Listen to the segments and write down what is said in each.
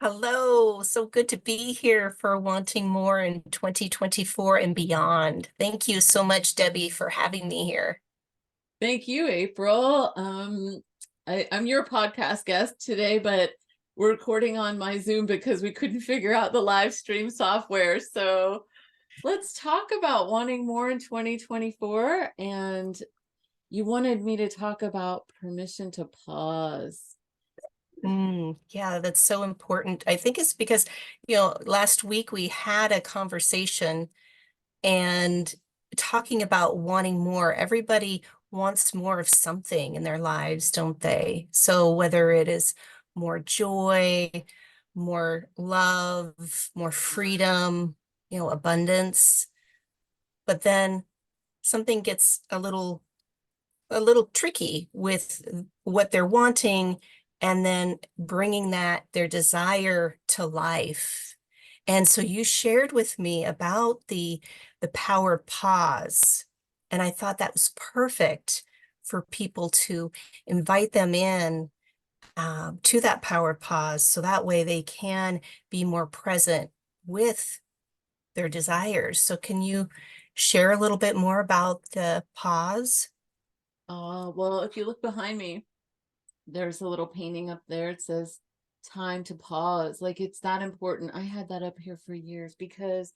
Hello, so good to be here for Wanting More in 2024 and beyond. Thank you so much, Debbie, for having me here. Thank you, April. I'm your podcast guest today, but we're recording on my Zoom because we couldn't figure out the live stream software. So let's talk about wanting more in 2024. And you wanted me to talk about permission to pause. Yeah, that's so important. I think it's because, last week we had a conversation and talking about wanting more. Everybody wants more of something in their lives, don't they? So whether it is more joy, more love, more freedom, abundance, but then something gets a little tricky with what they're wanting and then bringing their desire to life. And so you shared with me about the power of pause. And I thought that was perfect for people to invite them in to that power of pause. So that way they can be more present with their desires. So can you share a little bit more about the pause? Well, if you look behind me, there's a little painting up there. It says time to pause. Like it's that important. I had that up here for years because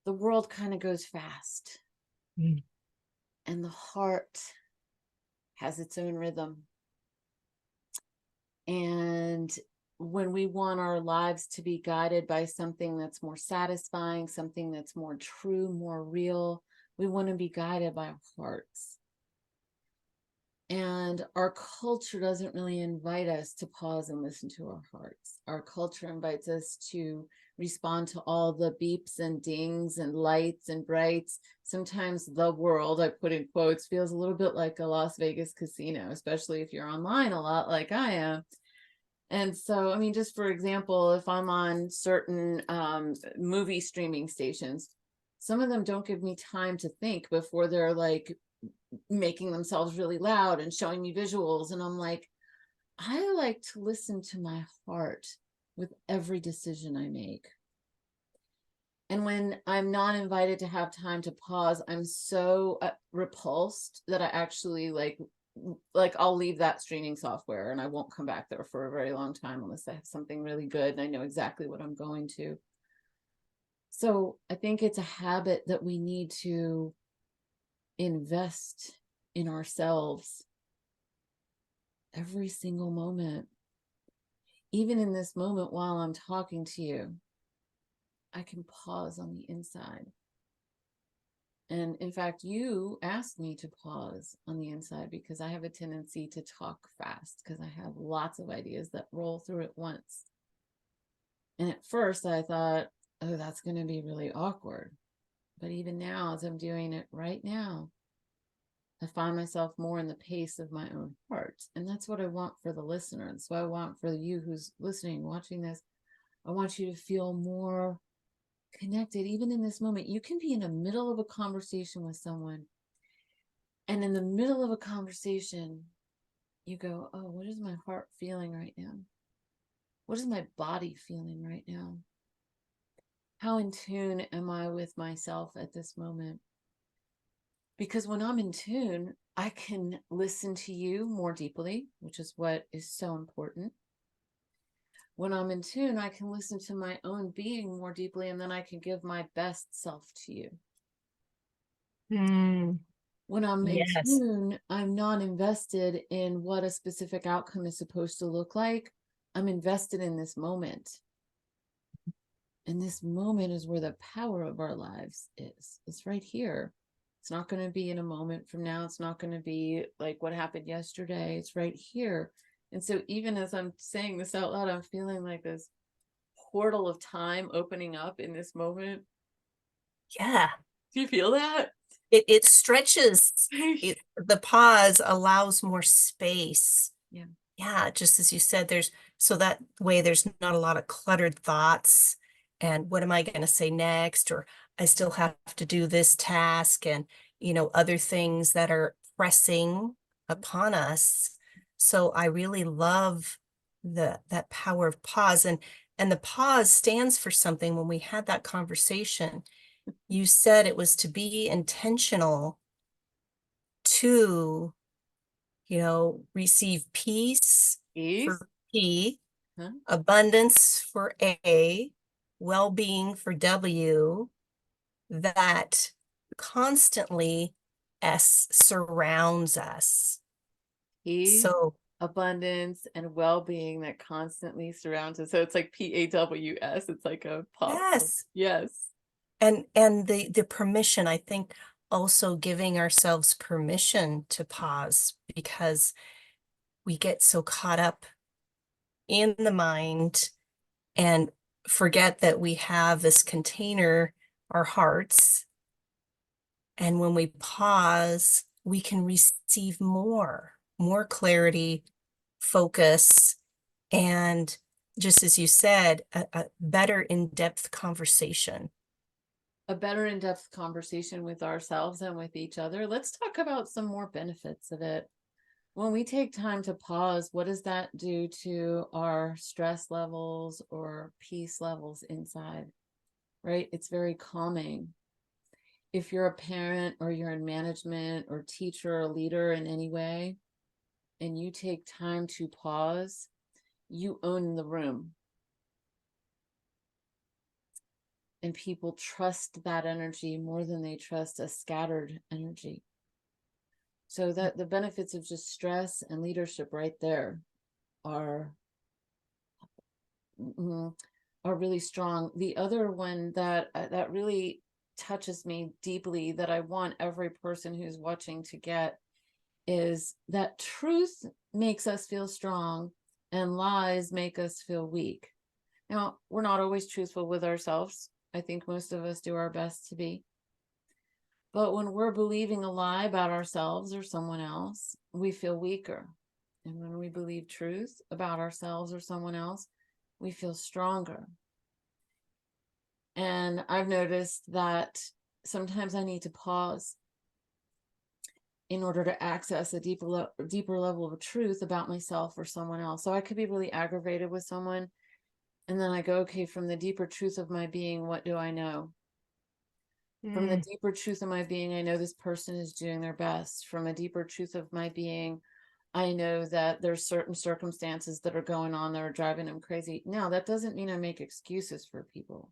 the world kind of goes fast and the heart has its own rhythm. And when we want our lives to be guided by something that's more satisfying, something that's more true, more real, we want to be guided by our hearts. And our culture doesn't really invite us to pause and listen to our hearts. Our culture invites us to respond to all the beeps and dings and lights and brights. Sometimes the world, I put in quotes, feels a little bit like a Las Vegas casino, especially if you're online a lot like I am. And so, I mean, just for example, if I'm on certain movie streaming stations, some of them don't give me time to think before they're like making themselves really loud and showing me visuals. And I'm like, I like to listen to my heart with every decision I make. And when I'm not invited to have time to pause, I'm so repulsed that I actually like I'll leave that streaming software and I won't come back there for a very long time unless I have something really good and I know exactly what I'm going to. So I think it's a habit that we need to invest in ourselves every single moment. Even in this moment while I'm talking to you, I can pause on the inside. And in fact, you asked me to pause on the inside because I have a tendency to talk fast because I have lots of ideas that roll through at once. And at first I thought, oh, that's going to be really awkward. But even now, as I'm doing it right now, I find myself more in the pace of my own heart. And that's what I want for the listener. That's what I want for you who's listening, watching this. I want you to feel more connected, even in this moment. You can be in the middle of a conversation with someone, and in the middle of a conversation, you go, oh, what is my heart feeling right now? What is my body feeling right now? How in tune am I with myself at this moment? Because when I'm in tune, I can listen to you more deeply, which is what is so important. When I'm in tune, I can listen to my own being more deeply, and then I can give my best self to you. Mm, When I'm in yes. tune, I'm not invested in what a specific outcome is supposed to look like. I'm invested in this moment. And this moment is where the power of our lives is. It's right here. It's not going to be in a moment from now. It's not going to be like what happened yesterday. It's right here. And so even as I'm saying this out loud, I'm feeling like this portal of time opening up in this moment. Yeah. Do you feel that? It stretches. The pause allows more space. Yeah. Yeah, just as you said, so that way there's not a lot of cluttered thoughts. And what am I going to say next? Or I still have to do this task and, other things that are pressing upon us. So I really love that power of pause. And And the pause stands for something. When we had that conversation, you said it was to be intentional to, receive peace Ease? for P, Huh? abundance for A, well-being for W, that constantly S surrounds us. Peace, So abundance, and well-being that constantly surrounds us. So it's like PAWS. It's like a pop. yes, Yes. and the permission, I think also giving ourselves permission to pause, because we get so caught up in the mind and forget that we have this container, our hearts. And when we pause, we can receive more clarity, focus, and just as you said, a better in-depth conversation. A better in-depth conversation with ourselves and with each other. Let's talk about some more benefits of it. When we take time to pause, what does that do to our stress levels or peace levels inside? Right? It's very calming. If you're a parent or you're in management or teacher or leader in any way, and you take time to pause, you own the room. And people trust that energy more than they trust a scattered energy. So that the benefits of just stress and leadership right there are are really strong. The other one that really touches me deeply, that I want every person who's watching to get, is that truth makes us feel strong and lies make us feel weak. Now, we're not always truthful with ourselves. I think most of us do our best to be. But when we're believing a lie about ourselves or someone else, we feel weaker. And when we believe truth about ourselves or someone else, we feel stronger. And I've noticed that sometimes I need to pause in order to access a deeper level of truth about myself or someone else. So I could be really aggravated with someone, and then I go, okay, from the deeper truth of my being, what do I know? From the deeper truth of my being, I know this person is doing their best. From a deeper truth of my being, I know that there's certain circumstances that are going on that are driving them crazy. Now, that doesn't mean I make excuses for people.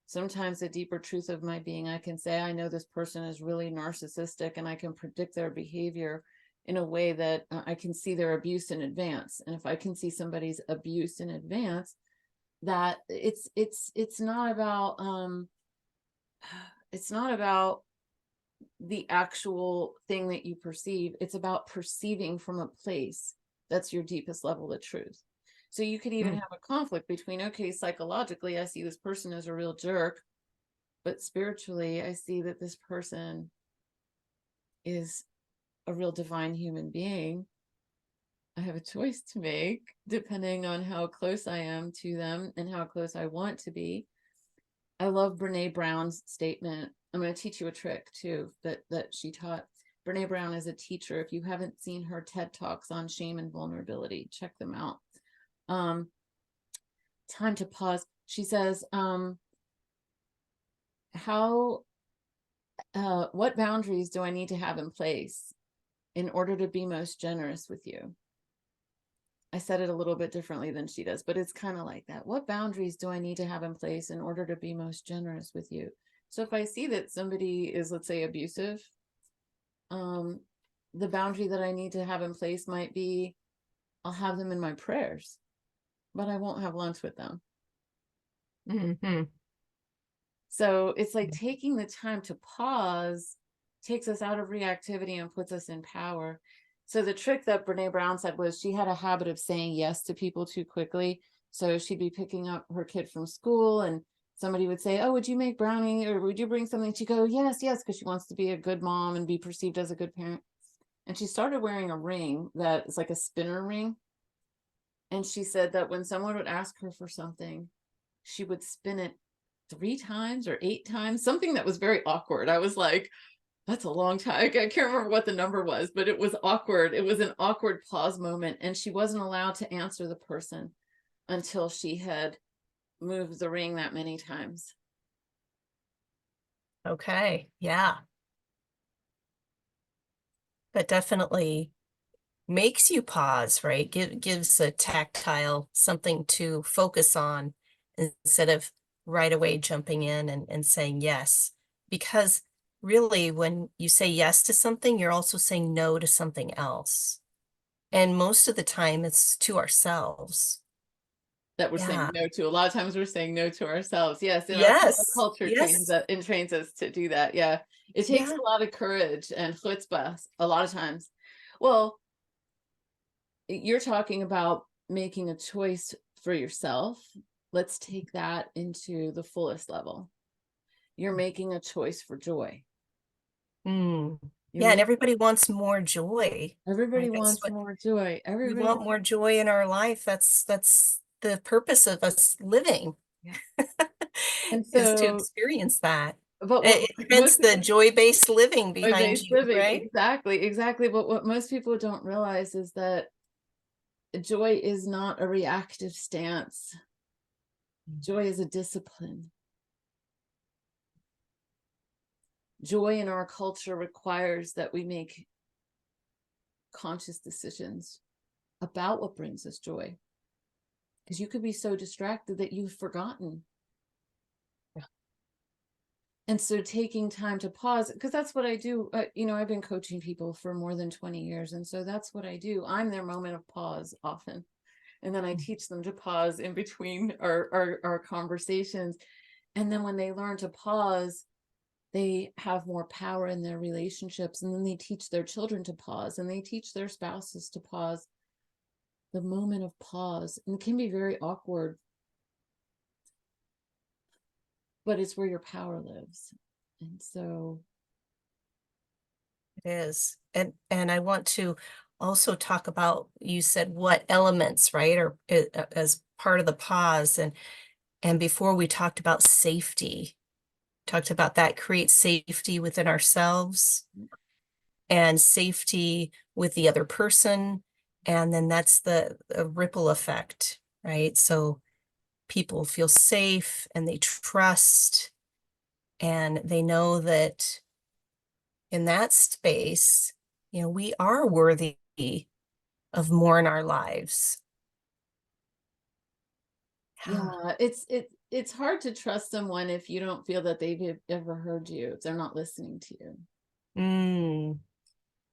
Sometimes the deeper truth of my being, I can say, I know this person is really narcissistic, and I can predict their behavior in a way that I can see their abuse in advance. And if I can see somebody's abuse in advance, that it's not about it's not about the actual thing that you perceive. It's about perceiving from a place that's your deepest level of truth. So you could even have a conflict between, okay, psychologically, I see this person as a real jerk, but spiritually, I see that this person is a real divine human being. I have a choice to make depending on how close I am to them and how close I want to be. I love Brene Brown's statement. I'm going to teach you a trick too that she taught. Brene Brown is a teacher. If you haven't seen her TED Talks on shame and vulnerability, check them out. Time to pause. She says, what boundaries do I need to have in place in order to be most generous with you? I said it a little bit differently than she does, but it's kind of like that. What boundaries do I need to have in place in order to be most generous with you? So if I see that somebody is, let's say, abusive, the boundary that I need to have in place might be, I'll have them in my prayers, but I won't have lunch with them. So it's like taking the time to pause takes us out of reactivity and puts us in power. So the trick that Brene Brown said was she had a habit of saying yes to people too quickly. So she'd be picking up her kid from school, and somebody would say, oh, would you make brownie, or would you bring something? She'd go, yes, because she wants to be a good mom and be perceived as a good parent. And she started wearing a ring that is like a spinner ring. And she said that when someone would ask her for something, she would spin it 3 times or 8 times, something that was very awkward. I was like, that's a long time. I can't remember what the number was, but it was awkward. It was an awkward pause moment. And she wasn't allowed to answer the person until she had move the ring that many times. Okay. Yeah. That definitely makes you pause, right? Gives a tactile something to focus on instead of right away jumping in and saying yes. Because really, when you say yes to something, you're also saying no to something else. And most of the time, it's to ourselves. That we're saying Yeah. no to. A lot of times we're saying no to ourselves. Yes, and that's how the Yes. culture trains Yes. that and trains us to do that. Yeah. It takes Yeah. a lot of courage and chutzpah a lot of times. Well, you're talking about making a choice for yourself. Let's take that into the fullest level. You're making a choice for joy. Mm. You're Yeah, and making everybody wants more joy, Everybody right? That's wants what more joy. we Everybody want, more joy in our life. That's the purpose of us living, Yeah. And is to so, experience that. but what Hence most the people joy-based living behind based you, living, right? exactly, exactly. But what most people don't realize is that joy is not a reactive stance. Joy is a discipline. Joy in our culture requires that we make conscious decisions about what brings us joy. Because you could be so distracted that you've forgotten. Yeah. And so taking time to pause, because that's what I do. I've been coaching people for more than 20 years. And so that's what I do. I'm their moment of pause often. And then I teach them to pause in between our conversations. And then when they learn to pause, they have more power in their relationships. And then they teach their children to pause, and they teach their spouses to pause. The moment of pause, and it can be very awkward, but it's where your power lives. And so, It is. And I want to also talk about, you said what elements, right, or as part of the pause. And before we talked about safety, talked about that creates safety within ourselves and safety with the other person. And then that's the ripple effect, right? So people feel safe and they trust and they know that in that space, we are worthy of more in our lives. Yeah. yeah, it's hard to trust someone if you don't feel that they've ever heard you, if they're not listening to you. Mm.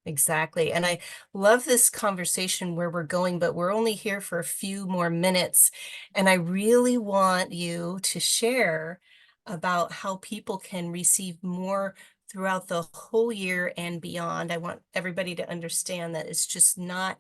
Exactly. And I love this conversation where we're going, but we're only here for a few more minutes. And I really want you to share about how people can receive more throughout the whole year and beyond. I want everybody to understand that it's just not,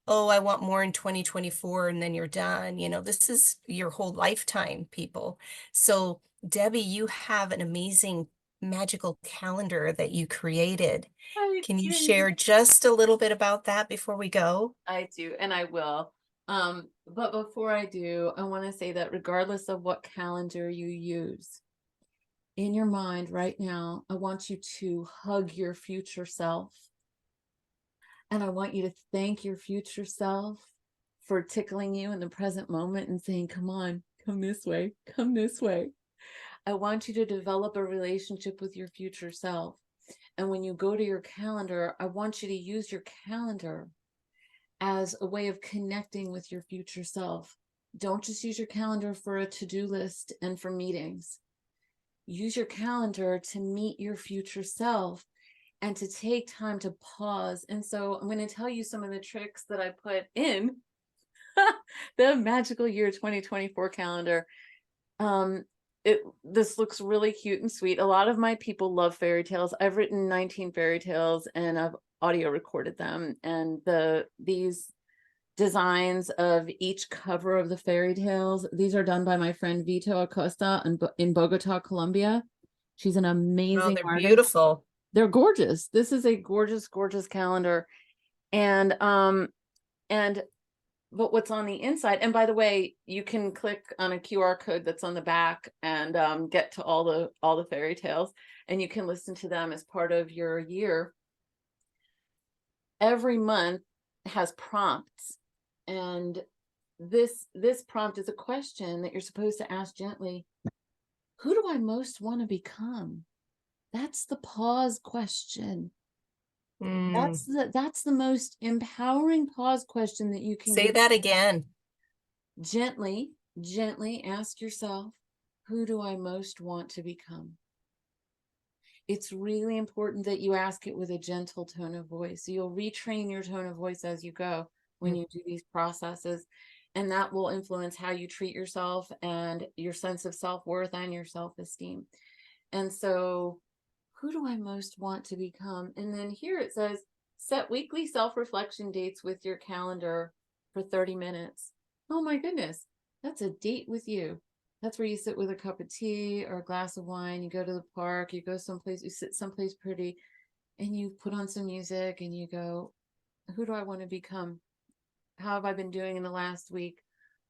oh, I want more in 2024 and then you're done. This is your whole lifetime, people. So, Debbie, you have an amazing magical calendar that you created. I Can you do. share just a little bit about that before we go? I do, and I will. But before I do, I want to say that regardless of what calendar you use, in your mind right now, I want you to hug your future self. And I want you to thank your future self for tickling you in the present moment and saying, come on, come this way, come this way. I want you to develop a relationship with your future self. And when you go to your calendar, I want you to use your calendar as a way of connecting with your future self. Don't just use your calendar for a to-do list and for meetings. Use your calendar to meet your future self and to take time to pause. And so I'm going to tell you some of the tricks that I put in the magical year 2024 calendar. This looks really cute and sweet. A lot of my people love fairy tales. I've written 19 fairy tales and I've audio recorded them. And these designs of each cover of the fairy tales, these are done by my friend Vito Acosta in Bogota, Colombia. She's an Oh, amazing they're artist. beautiful. They're gorgeous. This is a gorgeous, gorgeous calendar. And and but what's on the inside, and by the way, you can click on a QR code that's on the back and get to all the fairy tales, and you can listen to them as part of your year. Every month has prompts, and this prompt is a question that you're supposed to ask gently. Who do I most want to become? That's the pause question. Mm. That's the most empowering pause question that you can Say give. that again. Gently ask yourself, who do I most want to become? It's really important that you ask it with a gentle tone of voice. You'll retrain your tone of voice as you go when you do these processes, and that will influence how you treat yourself and your sense of self-worth and your self-esteem. And so, who do I most want to become? And then here it says, set weekly self-reflection dates with your calendar for 30 minutes. Oh my goodness, that's a date with you. That's where you sit with a cup of tea or a glass of wine, you go to the park, you go someplace, you sit someplace pretty, and you put on some music and you go, who do I want to become? How have I been doing in the last week?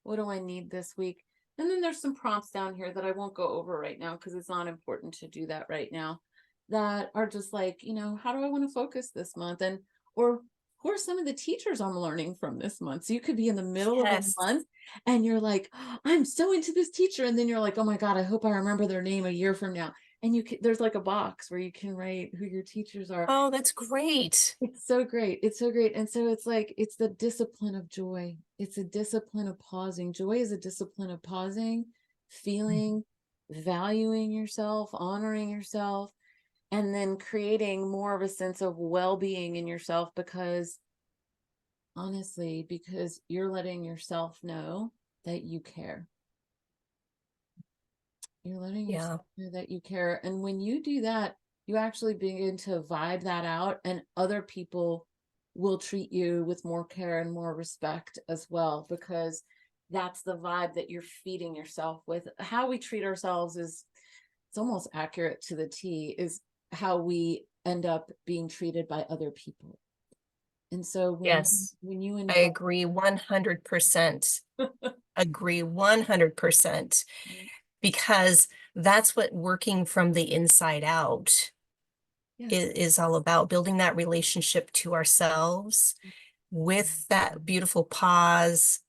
What do I need this week? And then there's some prompts down here that I won't go over right now because it's not important to do that right now, that are just like, how do I want to focus this month? And, or who are some of the teachers I'm learning from this month? So you could be in the middle of a Yes. month and you're like, oh, I'm so into this teacher. And then you're like, oh my God, I hope I remember their name a year from now. And there's like a box where you can write who your teachers are. Oh, that's great. It's so great. It's so great. And so it's like, it's the discipline of joy. It's a discipline of pausing. Joy is a discipline of pausing, feeling, valuing yourself, honoring yourself, and then creating more of a sense of well-being in yourself because honestly, because you're letting yourself know that you care. You're letting Yeah. yourself know that you care. And when you do that, you actually begin to vibe that out, and other people will treat you with more care and more respect as well, because that's the vibe that you're feeding yourself with. How we treat ourselves is, it's almost accurate to the T, is how we end up being treated by other people. And so Yes. when you I invite, agree 100%. Agree 100%. Because that's what working from the inside out yes, is all about, building that relationship to ourselves with that beautiful pause,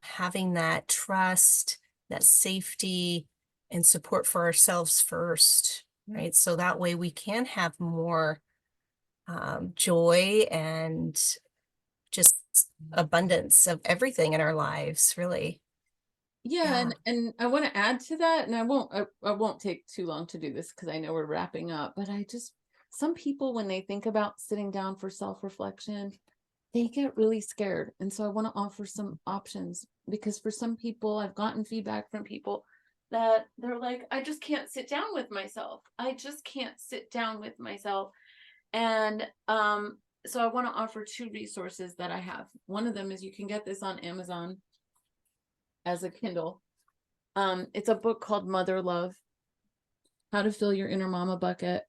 having that trust, that safety and support for ourselves first, right? So that way we can have more joy and just abundance of everything in our lives, really. yeah, Yeah. and I want to add to that, and I won't take too long to do this because I know we're wrapping up, but some people, when they think about sitting down for self-reflection, they get really scared. And so I want to offer some options, because for some people, I've gotten feedback from people that they're like, I just can't sit down with myself. I just can't sit down with myself. And so I want to offer two resources that I have. One of them is, you can get this on Amazon as a Kindle. It's a book called Mother Love: How to Fill Your Inner Mama Bucket.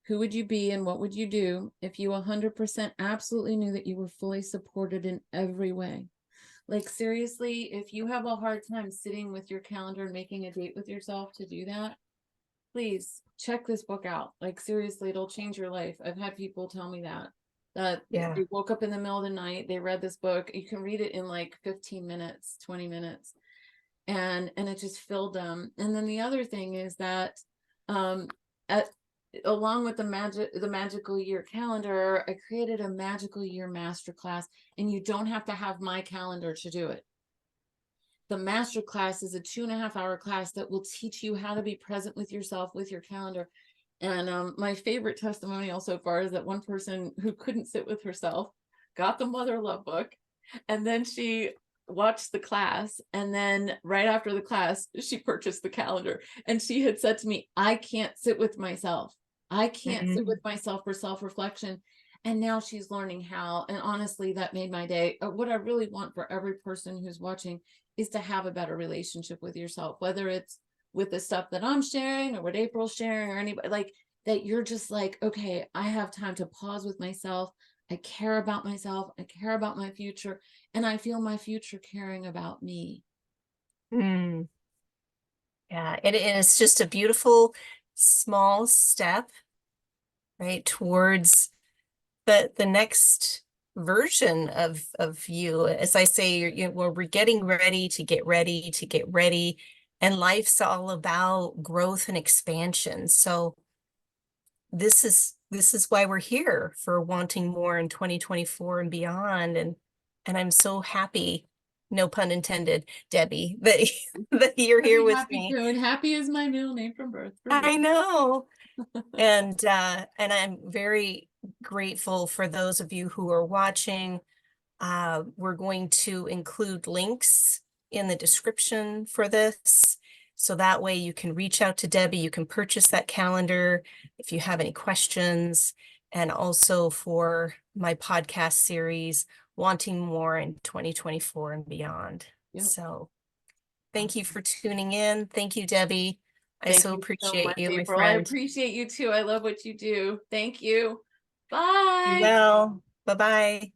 Who would you be and what would you do if you 100% absolutely knew that you were fully supported in every way? Like, seriously, if you have a hard time sitting with your calendar and making a date with yourself to do that, please check this book out. Like, seriously, it'll change your life. I've had people tell me that Yeah. they woke up in the middle of the night, they read this book. You can read it in like 15 minutes, 20 minutes, and it just filled them. And then the other thing is that at along with the magical year calendar, I created a magical year masterclass, and you don't have to have my calendar to do it. The masterclass is a 2.5 hour class that will teach you how to be present with yourself, with your calendar. And my favorite testimonial so far is that one person who couldn't sit with herself got the Mother Love book, and then she watched the class, and then right after the class she purchased the calendar, and she had said to me, I can't sit with myself. I can't sit with Mhm. myself for self-reflection. And now she's learning how. And honestly, that made my day. What I really want for every person who's watching is to have a better relationship with yourself, whether it's with the stuff that I'm sharing or what April's sharing or anybody, like, that you're just like, okay, I have time to pause with myself. I care about myself. I care about my future. And I feel my future caring about me. Mm. Yeah, it's just a beautiful small step, right, towards the next version of you. As I say, we're getting ready to get ready to get ready, and life's all about growth and expansion. So this is why we're here, for wanting more in 2024 and beyond. And I'm so happy, no pun intended, Debbie, that that you're here with Happy me. Cohen. Happy is my middle name from birth for I me. know. And I'm very grateful for those of you who are watching. We're going to include links in the description for this. So that way you can reach out to Debbie, you can purchase that calendar if you have any questions, and also for my podcast series, Wanting More in 2024 and Beyond. Yep. So thank you Awesome. for tuning in. Thank you, Debbie. I Thank so you so appreciate much, you, my April. I friend. appreciate you too. I love what you do. Thank you. Bye. Well, bye-bye.